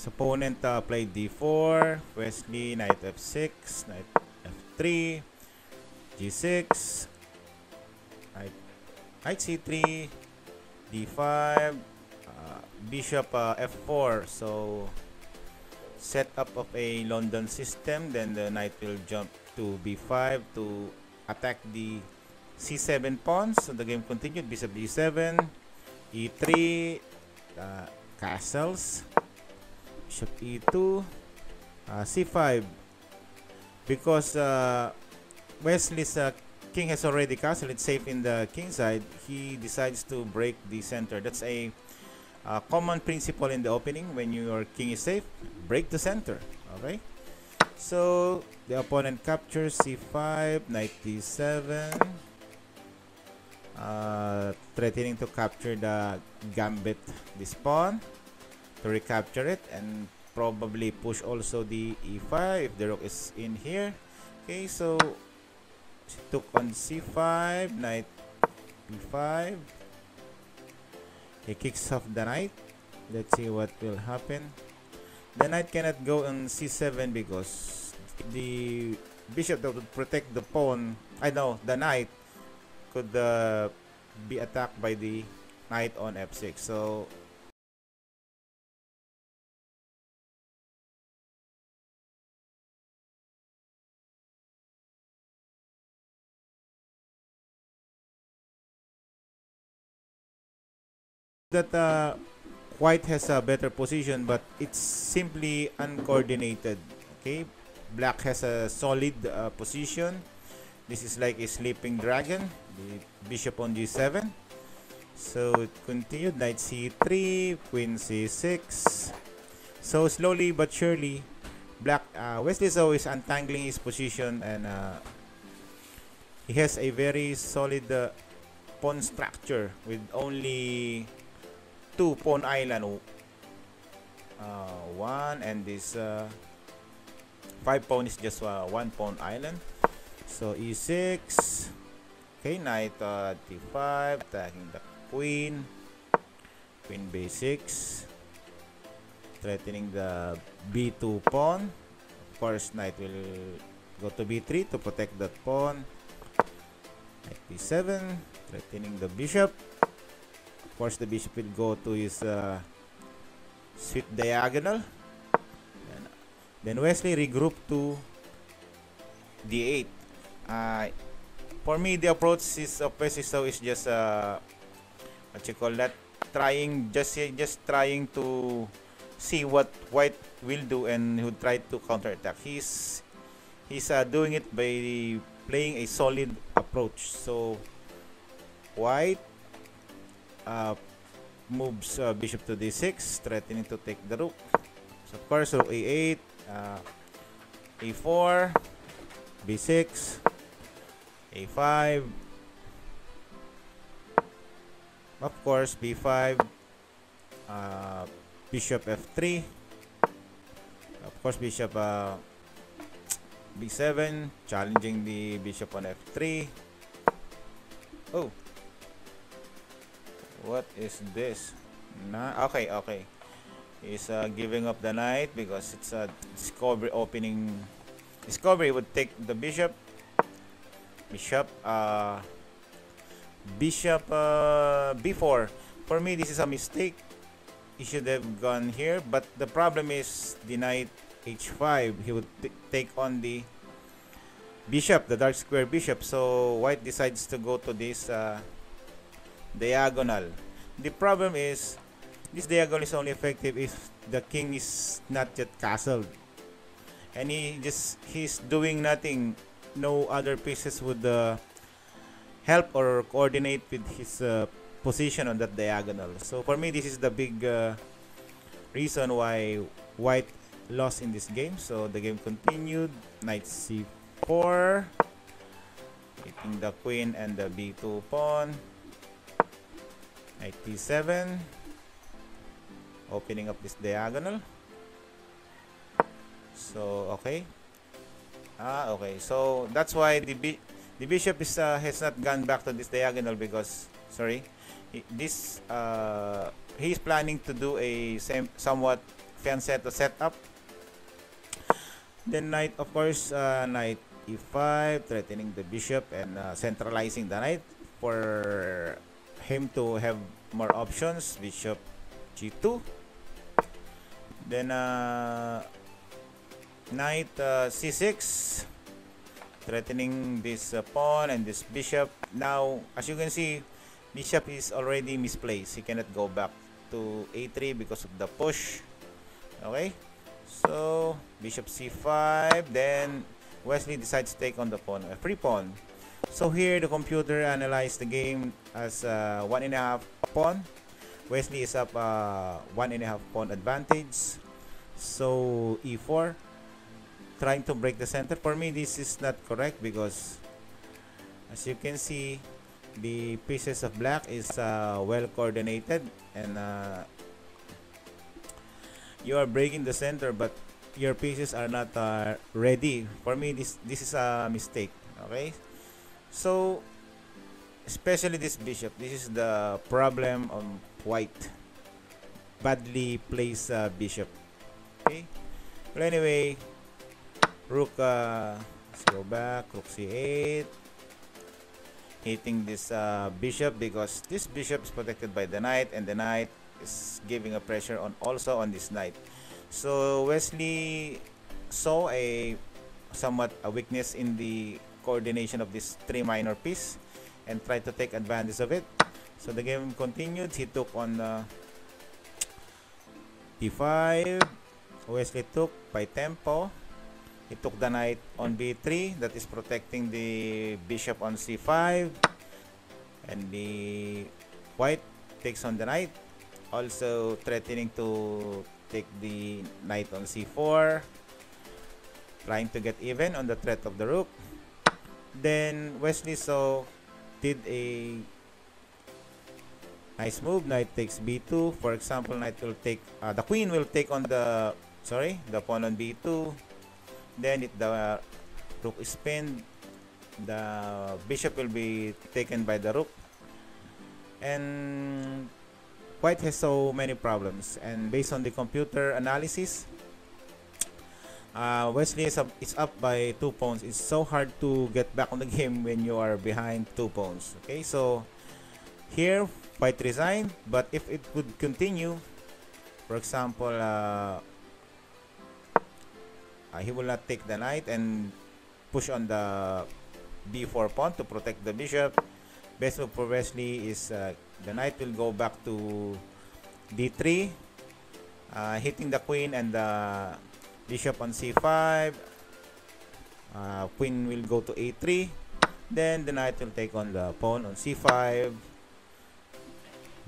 opponent played d4, Wesley knight f6, knight f3, g6, knight c3, d5, bishop f4. So setup of a London system. Then the knight will jump to b5 to attack the c7 pawn. So the game continued. Bishop d7, e3, castles, bishop e2, c5. Because Wesley's king has already castled, it's safe in the king side, he decides to break the center. That's a common principle in the opening. When your king is safe, break the center. Okay, so the opponent captures c5, knight d7, threatening to capture the gambit, this pawn, to recapture it, and probably push also the e5 if the rook is in here. Okay, so she took on c5, knight b5. He kicks off the knight. Let's see what will happen. The knight cannot go on c7 because the bishop that would protect the pawn, the knight could be attacked by the knight on f6. So that white has a better position, but it's simply uncoordinated. Okay, black has a solid position. This is like a sleeping dragon, the bishop on g7. So it continued, knight c3, queen c6. So slowly but surely, black Wesley is always untangling his position, and he has a very solid pawn structure with only 2 pawn island, one, and this 5 pawn is just 1 pawn island. So e6, okay, knight d5, attacking the queen, queen b6, threatening the b2 pawn. Of course, knight will go to b3 to protect that pawn. Knight d7, threatening the bishop. Of course, the bishop will go to his sweet diagonal. And then Wesley regrouped to d8. For me, the approach of Wesley is just what you call that, just trying to see what white will do and who try to counterattack. He's doing it by playing a solid approach. So white moves bishop to d6, threatening to take the rook. So of course, rook a8, a4, b6, a5, of course b5, bishop f3, of course bishop b7, challenging the bishop on f3. Oh, what is this? Okay. He's giving up the knight because it's a discovery opening. Discovery would take the bishop. Bishop b4. For me, this is a mistake. He should have gone here, but the problem is the knight h5. He would take on the bishop, the dark square bishop. So white decides to go to this diagonal. The problem is this diagonal is only effective if the king is not yet castled, and he's doing nothing. No other pieces would help or coordinate with his position on that diagonal. So for me, this is the big reason why white lost in this game. So the game continued. Knight c4, hitting the queen and the b2 pawn. Knight d7, opening up this diagonal. So okay. Okay, so that's why the bishop has not gone back to this diagonal because, sorry, he's planning to do a somewhat fianchetto setup. Then knight, of course, knight e5, threatening the bishop and centralizing the knight for him to have more options. Bishop g2. Then knight c6, threatening this pawn and this bishop. Now, as you can see, bishop is already misplaced. He cannot go back to a3 because of the push. Okay, so bishop c5. Then Wesley decides to take on the pawn, a free pawn. So here the computer analyzed the game as 1.5 pawn. Wesley is up 1.5 pawn advantage. So e4, trying to break the center. For me, this is not correct because, as you can see, the pieces of black is well coordinated, and you are breaking the center, but your pieces are not ready. For me, this is a mistake. Okay, so especially this bishop, this is the problem of white. Badly placed bishop. Okay, well, anyway, rook, let's go back, rook c8, hitting this bishop because this bishop is protected by the knight, and the knight is giving a pressure on also on this knight. So Wesley saw a somewhat a weakness in the coordination of this 3 minor piece and tried to take advantage of it. So the game continued. He took on d5. Wesley took by tempo. He took the knight on b3, that is protecting the bishop on c5, and the white takes on the knight, also threatening to take the knight on c4, trying to get even on the threat of the rook. Then Wesley did a nice move. Knight takes b2. For example, knight will take the queen will take on the pawn on b2. Then if the rook is pinned, the bishop will be taken by the rook, and white has so many problems. And based on the computer analysis, Wesley is up by 2 pawns. It's so hard to get back on the game when you are behind 2 pawns. Okay, so here white resigned, but if it would continue, for example, he will not take the knight and push on the b4 pawn to protect the bishop. Best move for Wesley is the knight will go back to d3, hitting the queen and the bishop on c5. Queen will go to a3. Then the knight will take on the pawn on c5.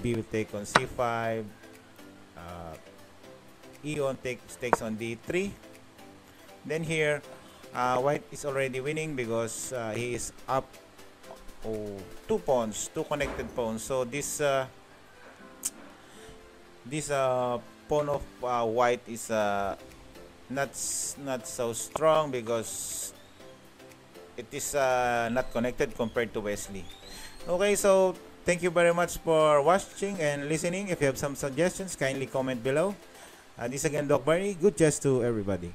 B will take on c5. E takes on d3. Then here, white is already winning because he is up 2 pawns, 2 connected pawns. So this pawn of white is not so strong because it is not connected compared to Wesley. Okay, so thank you very much for watching and listening. If you have some suggestions, kindly comment below. This again, 𝙬𝙬𝙬𝙬. Good chess to everybody.